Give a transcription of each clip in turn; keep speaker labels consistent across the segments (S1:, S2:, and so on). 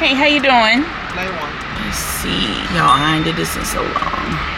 S1: Hey, how you doing?
S2: Line 1.
S1: Let's see. Y'all, I ain't did this in so long.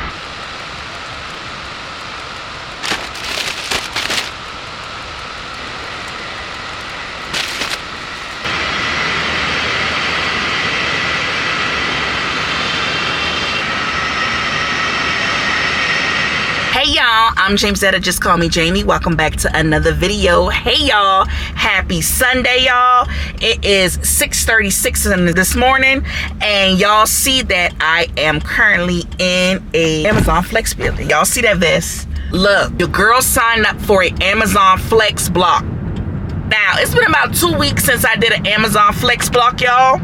S1: Hey y'all, I'm Jamielenear, just call me Jamie. Welcome back to another video. Hey y'all, happy Sunday y'all. It is 6:36 this morning and y'all see that I am currently in a Amazon Flex building. Y'all see that vest? Look, your girl signed up for an Amazon Flex block. Now, it's been about 2 weeks since I did an Amazon Flex block, y'all.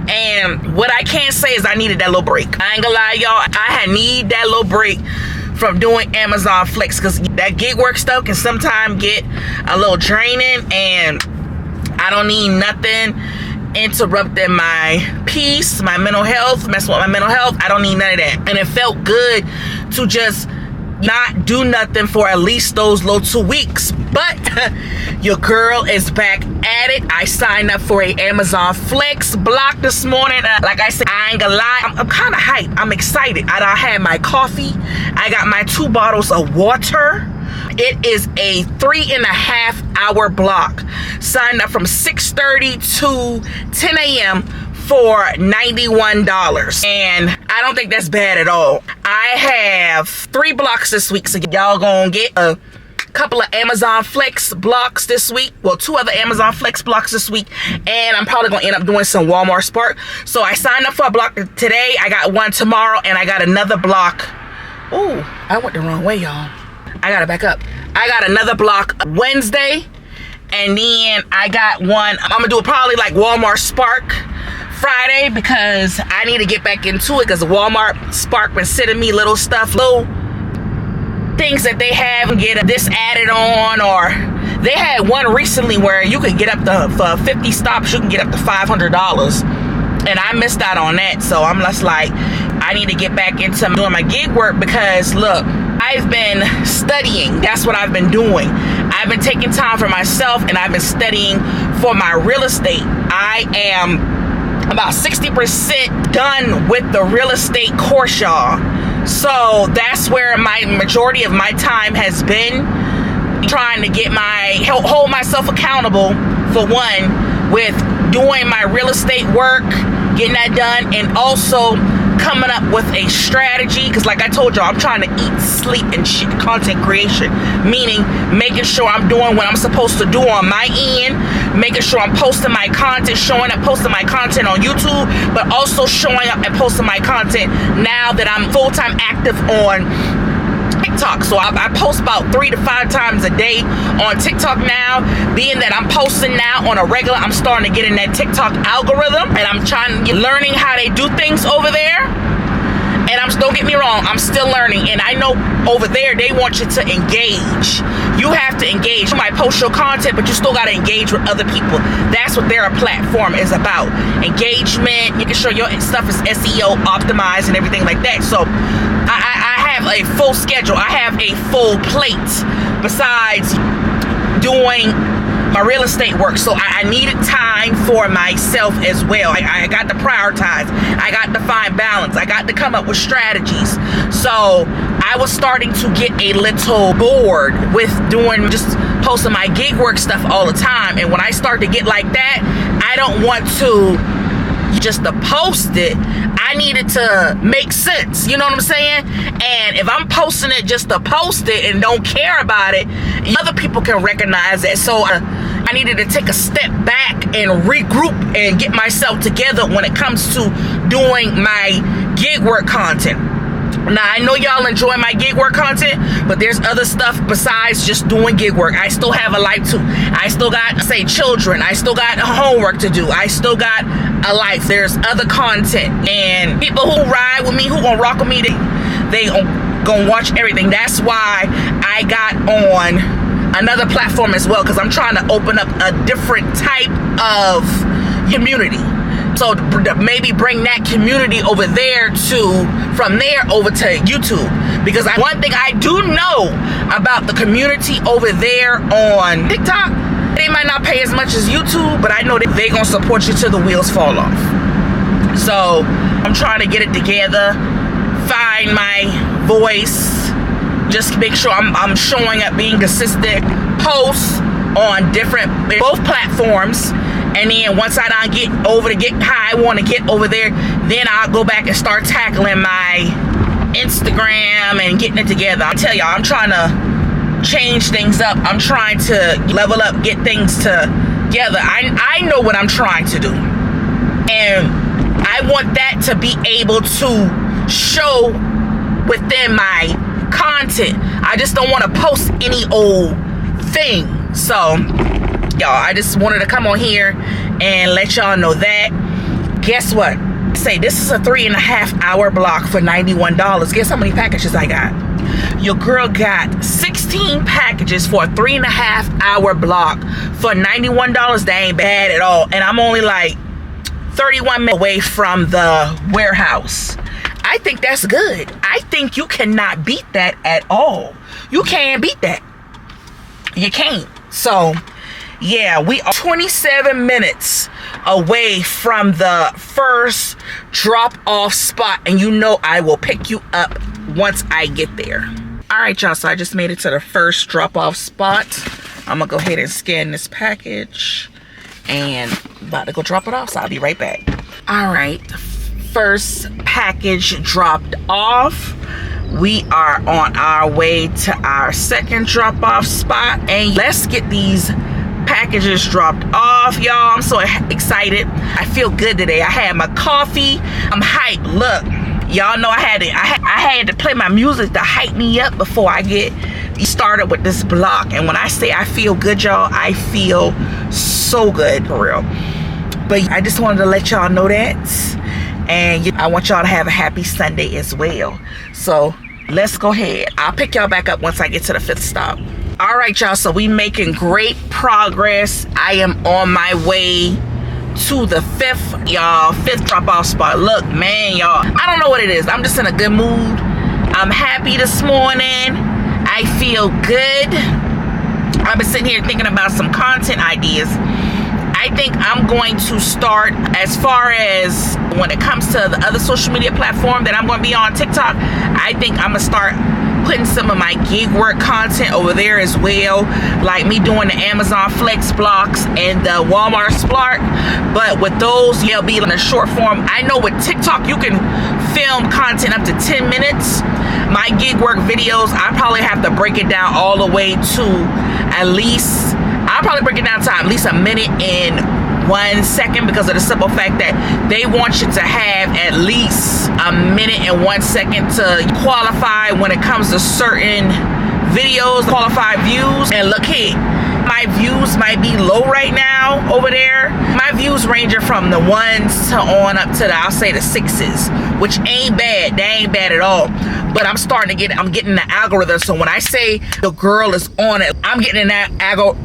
S1: And what I can say is I needed that little break. I ain't gonna lie, y'all. I need that little break from doing Amazon Flex, because that gig work stuff can sometimes get a little draining, and I don't need nothing interrupting my peace, my mental health, messing with my mental health. I don't need none of that. And it felt good to just not do nothing for at least those little 2 weeks. But your girl is back at it. I signed up for a Amazon Flex block this morning. Like I said, I ain't gonna lie, I'm kind of hyped. I'm excited. I had my coffee. I got my 2 bottles of water. It is a 3.5 hour block. Signed up from 6:30 to 10 a.m. for $91, and I don't think that's bad at all. I have 3 blocks this week, so y'all gonna get a couple of Amazon Flex blocks this week. Well, 2 other Amazon Flex blocks this week, and I'm probably gonna end up doing some Walmart Spark. So I signed up for a block today. I got one tomorrow, and I got another block. Ooh, I went the wrong way, y'all. I gotta back up. I got another block Wednesday, and then I got one. I'm gonna do it probably like Walmart Spark Friday, because I need to get back into it, because Walmart Spark been sending me little stuff, little things that they have, get this added on, or they had one recently where you could get up to, for 50 stops, you can get up to $500, and I missed out on that. So I'm just like, I need to get back into doing my gig work, because look, I've been studying. That's what I've been doing. I've been taking time for myself, and I've been studying for my real estate. I am about 60% done with the real estate course, y'all. So that's where my majority of my time has been, trying to hold myself accountable, for one, with doing my real estate work, getting that done, and also coming up with a strategy, because like I told y'all, I'm trying to eat, sleep, and content creation, meaning making sure I'm doing what I'm supposed to do on my end, making sure I'm posting my content, showing up, posting my content on YouTube, but also showing up and posting my content now that I'm full-time active on TikTok. So I post about 3 to 5 times a day on TikTok now. Being that I'm posting now on a regular, I'm starting to get in that TikTok algorithm, and I'm learning how they do things over there. And don't get me wrong, I'm still learning, and I know over there they want you to engage. You have to engage. You might post your content, but you still got to engage with other people. That's what their platform is about. Engagement, making sure your stuff is SEO optimized and everything like that. So I have a full schedule. I have a full plate besides doing my real estate work. So I needed time for myself as well. I got to prioritize. I got to find balance. I got to come up with strategies. So I was starting to get a little bored with doing just posting my gig work stuff all the time. And when I start to get like that, I don't want to just to post it. I needed to make sense, you know what I'm saying? And if I'm posting it just to post it and don't care about it, other people can recognize that. So I needed to take a step back and regroup and get myself together when it comes to doing my gig work content. Now, I know y'all enjoy my gig work content, but there's other stuff besides just doing gig work. I still have a life too. I still got, say, children. I still got homework to do. I still got a life. There's other content. And people who ride with me, who gonna rock with me, they gonna watch everything. That's why I got on another platform as well, because I'm trying to open up a different type of community. So maybe bring that community over there from there over to YouTube. Because one thing I do know about the community over there on TikTok, they might not pay as much as YouTube, but I know that they're gonna support you till the wheels fall off. So I'm trying to get it together, find my voice, just make sure I'm showing up, being consistent, posts on both platforms. And then once I don't get how I want to get over there, then I'll go back and start tackling my Instagram and getting it together. I tell y'all, I'm trying to change things up. I'm trying to level up, get things together. I know what I'm trying to do, and I want that to be able to show within my content. I just don't want to post any old thing. So y'all, I just wanted to come on here and let y'all know that. Guess what? Say this is a 3.5 hour block for $91. Guess how many packages I got? Your girl got 16 packages for a 3.5 hour block for $91. That ain't bad at all. And I'm only like 31 minutes away from the warehouse. I think that's good. I think you cannot beat that at all. You can't beat that. You can't. So yeah, we are 27 minutes away from the first drop-off spot, and you know I will pick you up once I get there. All right, y'all, so I just made it to the first drop-off spot. I'm gonna go ahead and scan this package and about to go drop it off, so I'll be right back. All right, first package dropped off. We are on our way to our second drop-off spot, and let's get these packages dropped off, y'all. I'm so excited. I feel good today. I had my coffee. I'm hyped. Look, y'all know I had to play my music to hype me up before I get started with this block. And when I say I feel good, y'all, I feel so good for real. But I just wanted to let y'all know that, and I want y'all to have a happy Sunday as well. So let's go ahead. I'll pick y'all back up once I get to the 5th stop. All right, y'all, so we making great progress. I am on my way to the 5th, y'all, 5th drop-off spot. Look, man, y'all, I don't know what it is. I'm just in a good mood. I'm happy this morning. I feel good. I've been sitting here thinking about some content ideas. I think I'm going to start, as far as when it comes to the other social media platform that I'm going to be on, TikTok, I think I'm going to start putting some of my gig work content over there as well, like me doing the Amazon Flex blocks and the Walmart Spark. But with those, yeah, it'll be in a short form. I know with TikTok you can film content up to 10 minutes. My gig work videos, I probably have to break it down all the way to at least a minute and 1 second, because of the simple fact that they want you to have at least a minute and 1 second to qualify when it comes to certain videos, qualified views. And look here, my views might be low right now over there. My views ranging from the 1s to on up to I'll say the 6s, which ain't bad. That ain't bad at all. But I'm getting the algorithm. So when I say the girl is on it, I'm getting in that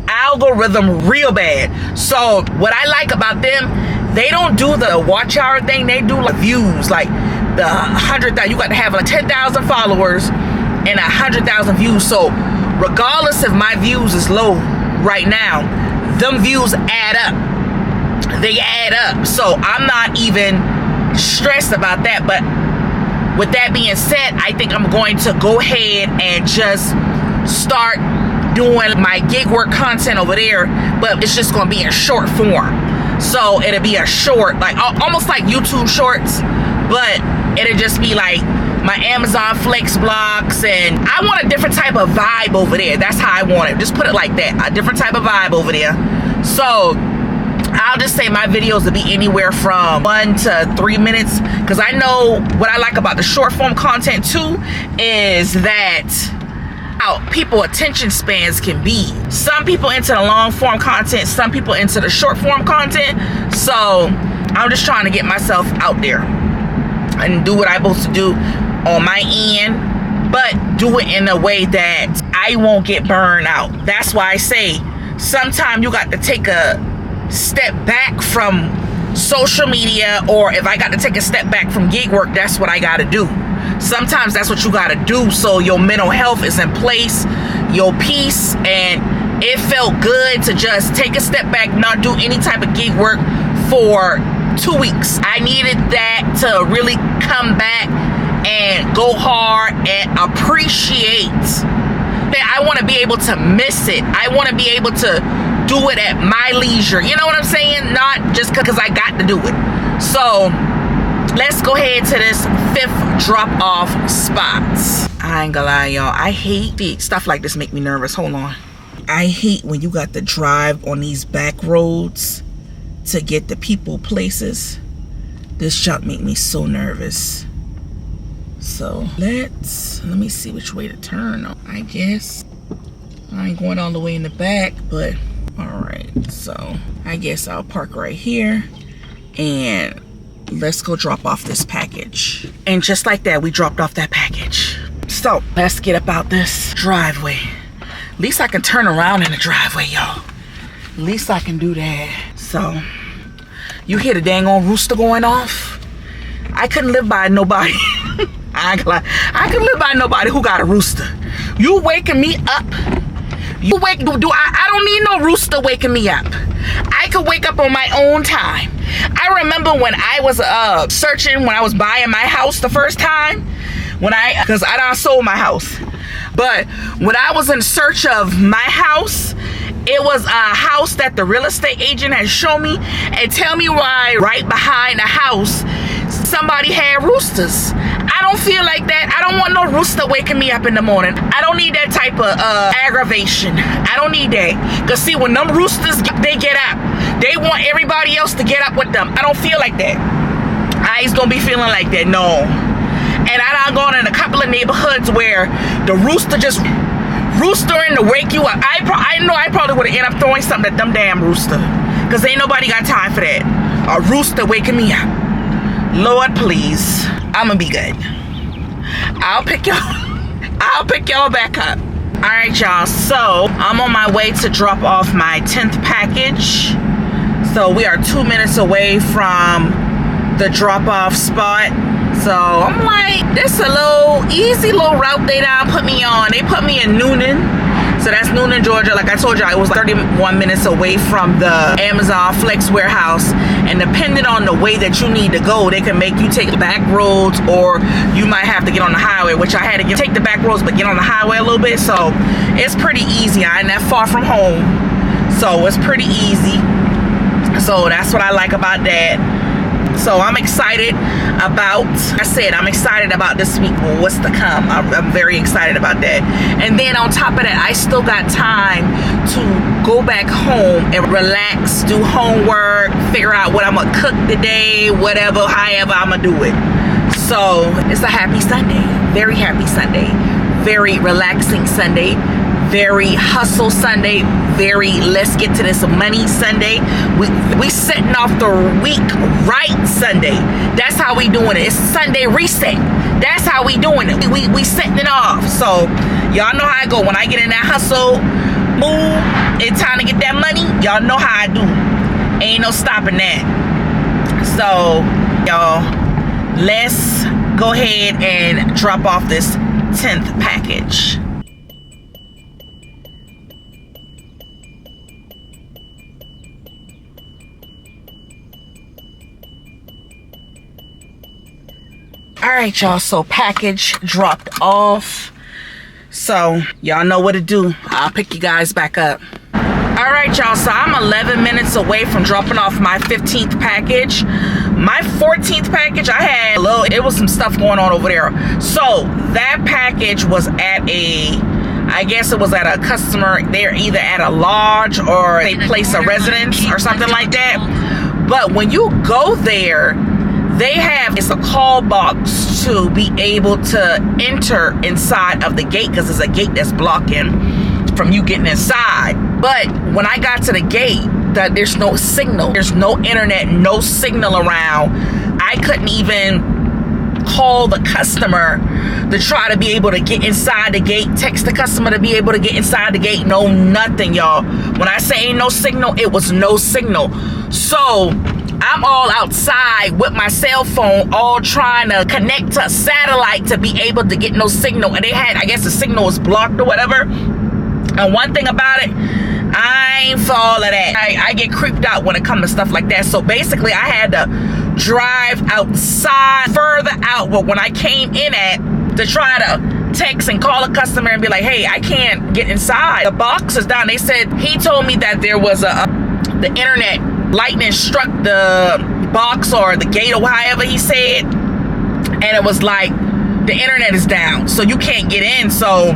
S1: algorithm real bad. So what I like about them, they don't do the watch hour thing. They do like views, like the 100,000. You got to have like 10,000 followers and 100,000 views. So regardless if my views is low right now, them views add up. They add up. So I'm not even stressed about that. But with that being said, I think I'm going to go ahead and just start doing my gig work content over there, but it's just going to be in short form. So it'll be a short, like almost like YouTube shorts, but it'll just be like my Amazon Flex blocks, and I want a different type of vibe over there. That's how I want it. Just put it like that, a different type of vibe over there. So I'll just say my videos will be anywhere from 1 to 3 minutes, because I know what I like about the short form content too is that how people attention spans can be. Some people into the long form content, some people into the short form content. So I'm just trying to get myself out there and do what I'm supposed to do on my end, but do it in a way that I won't get burned out. That's why I say sometimes you got to take a step back from social media, or if I got to take a step back from gig work, that's what I got to do. Sometimes that's what you got to do, so your mental health is in place, your peace. And it felt good to just take a step back, not do any type of gig work for 2 weeks. I needed that to really come back and go hard and appreciate that. I want to be able to miss it. I want to be able to do it at my leisure. You know what I'm saying? Not just because I got to do it. So let's go ahead to this 5th drop-off spot. I ain't gonna lie, y'all. I hate stuff like this. Make me nervous. Hold on. I hate when you got to drive on these back roads to get the people places. This junk make me so nervous. So let me see which way to turn. I guess I ain't going all the way in the back, but all right. So I guess I'll park right here and let's go drop off this package. And just like that, we dropped off that package. So let's get about this driveway. At least I can turn around in the driveway, y'all. At least I can do that. So you hear the dang old rooster going off? I couldn't live by nobody. I couldn't live by nobody who got a rooster. You waking me up. I don't need no rooster waking me up. I could wake up on my own time. I remember when I was searching, when I was buying my house the first time, because I done sold my house. But when I was in search of my house, it was a house that the real estate agent had shown me and tell me why right behind the house somebody had roosters. I don't feel like that. I don't want no rooster waking me up in the morning. I don't need that type of aggravation. I don't need that. Because see, when them roosters, they get up, they want everybody else to get up with them. I don't feel like that. I ain't gonna be feeling like that, no. And I done gone in a couple of neighborhoods where the rooster just roostering to wake you up. I know I probably would have ended up throwing something at them damn rooster. Because ain't nobody got time for that. A rooster waking me up. Lord, please. I'ma be good. I'll pick y'all back up. All right, y'all. So I'm on my way to drop off my 10th package. So we are 2 minutes away from the drop-off spot. So I'm like, this a little easy little route they done put me on. They put me in Noonan. So that's Noonan, Georgia. Like I told you, it was 31 minutes away from the Amazon Flex warehouse. And depending on the way that you need to go, they can make you take back roads, or you might have to get on the highway, which I had to take the back roads, but get on the highway a little bit. So it's pretty easy. I ain't that far from home. So it's pretty easy. So that's what I like about that. So I'm excited about, I'm excited about this week, what's to come. I'm very excited about that. And then on top of that, I still got time to go back home and relax, do homework, figure out what I'm gonna cook today, whatever, however I'm gonna do it. So it's a happy Sunday, very happy Sunday, very relaxing Sunday, very hustle Sunday, very let's get to this money Sunday. We setting off the week right Sunday. That's how we doing it. It's Sunday reset. That's how we doing it. We setting it off. So y'all know how I go. When I get in that hustle mood, it's time to get that money. Y'all know how I do. Ain't no stopping that. So y'all, let's go ahead and drop off this 10th package. All right, y'all, so package dropped off. So y'all know what to do. I'll pick you guys back up. All right, y'all, so I'm 11 minutes away from dropping off my 15th package. My 14th package, it was some stuff going on over there. So that package was at I guess it was at a customer. They're either at a lodge or they place a residence or something like that. But when you go there, it's a call box to be able to enter inside of the gate, because there's a gate that's blocking from you getting inside. But when I got to the gate, there's no signal. There's no internet, no signal around. I couldn't even call the customer to try to be able to get inside the gate, text the customer to be able to get inside the gate. No, nothing, y'all. When I say ain't no signal, it was no signal. So I'm all outside with my cell phone, all trying to connect to a satellite to be able to get no signal. And I guess the signal was blocked or whatever. And one thing about it, I ain't for all of that. I get creeped out when it comes to stuff like that. So basically, I had to drive outside, further out, but when I came in at to try to text and call a customer and be like, hey, I can't get inside. The box is down. They said, he told me that there was the internet lightning struck the box or the gate or however he said, and it was like the internet is down, so you can't get in. So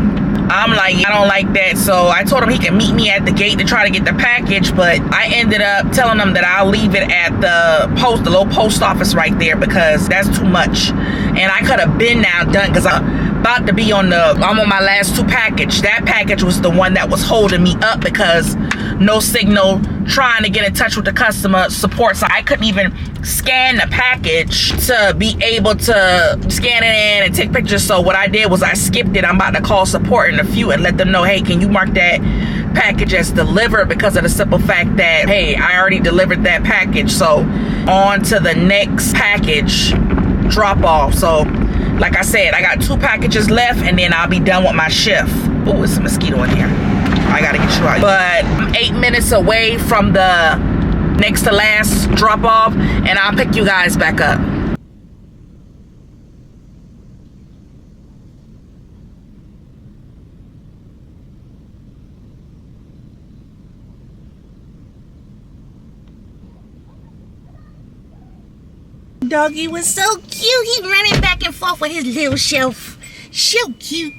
S1: I'm like, I don't like that. So I told him he can meet me at the gate to try to get the package, but I ended up telling him that I'll leave it at the little post office right there, because that's too much. And I could have been now done, because I'm about to be I'm on my last 2 package. That package was the one that was holding me up, because no signal, trying to get in touch with the customer support. So I couldn't even scan the package to be able to scan it in and take pictures. So what I did was I skipped it. I'm about to call support in a few and let them know, hey, can you mark that package as delivered, because of the simple fact that, hey, I already delivered that package. So on to the next package drop off. So like I said, I got 2 packages left, and then I'll be done with my shift. Oh, it's a mosquito in here. I gotta get you out. But I'm 8 minutes away from the next to last drop off, and I'll pick you guys back up.
S2: Doggy was so cute. He running back and forth with his little shelf. So cute.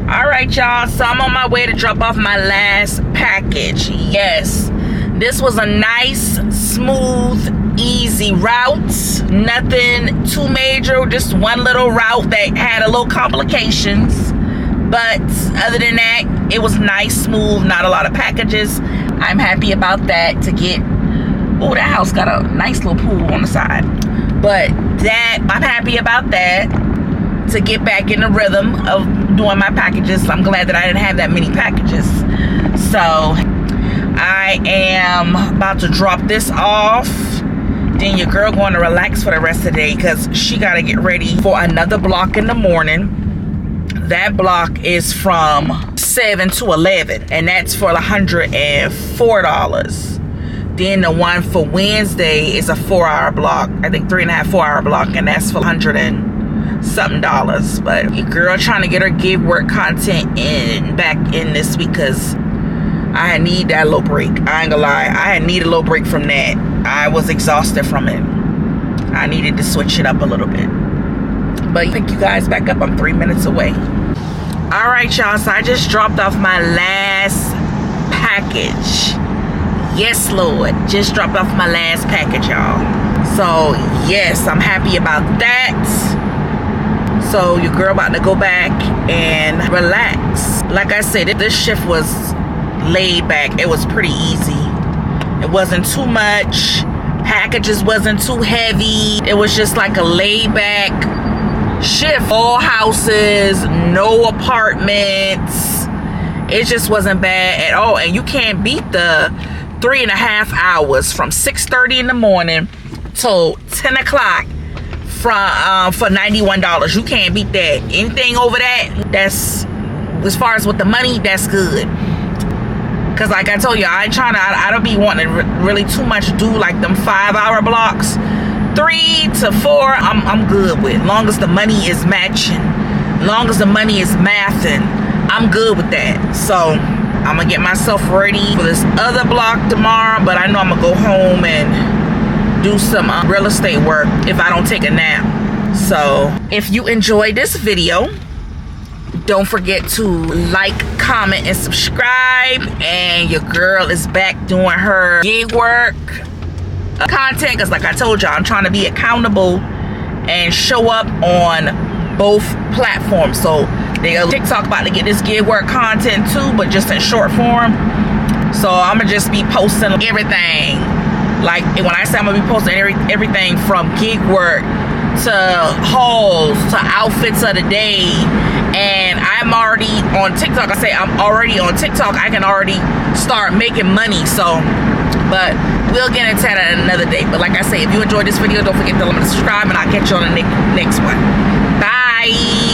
S1: All right, y'all. So I'm on my way to drop off my last package. Yes, this was a nice, smooth, easy route. Nothing too major. Just one little route that had a little complications. But other than that, it was nice, smooth, not a lot of packages. I'm happy about that to get... Oh, that house got a nice little pool on the side. But that, I'm happy about that, to get back in the rhythm of doing my packages. I'm glad that I didn't have that many packages. So I am about to drop this off. Then your girl going to relax for the rest of the day, because she got to get ready for another block in the morning. That block is from 7 to 11, and that's for $104. Then the one for Wednesday is a 4-hour block. I think 3.5, 4-hour block, and that's for $100 and something. But your girl trying to get her gig work content back in this week, because I need that little break. I ain't gonna lie, I need a little break from that. I was exhausted from it. I needed to switch it up a little bit. But pick you guys back up. I'm 3 minutes away. All right, y'all. So I just dropped off my last package. Yes, Lord. Just dropped off my last package, y'all. So, yes, I'm happy about that. So, your girl about to go back and relax. Like I said, this shift was laid back. It was pretty easy. It wasn't too much. Packages wasn't too heavy. It was just like a laid back shift. All houses, no apartments. It just wasn't bad at all. And you can't beat the 3.5 hours from 6:30 in the morning till 10 o'clock for $91. You can't beat that. Anything over that, that's, as far as with the money, that's good. Because like I told you, I don't be wanting to really too much do like them 5-hour blocks. 3 to 4, I'm good with. Long as the money is matching, long as the money is mathing, I'm good with that. So I'm gonna get myself ready for this other block tomorrow, but I know I'm gonna go home and do some real estate work if I don't take a nap. So if you enjoyed this video, don't forget to like, comment, and subscribe. And your girl is back doing her gig work content, because like I told y'all, I'm trying to be accountable and show up on both platforms. So TikTok about to get this gig work content too, but just in short form. So I'm gonna just be posting everything. Like when I say I'm gonna be posting everything from gig work to hauls to outfits of the day. And I'm already on TikTok. I say I'm already on TikTok. I can already start making money. So, but we'll get into that another day. But like I say, if you enjoyed this video, don't forget to subscribe, and I'll catch you on the next one. Bye.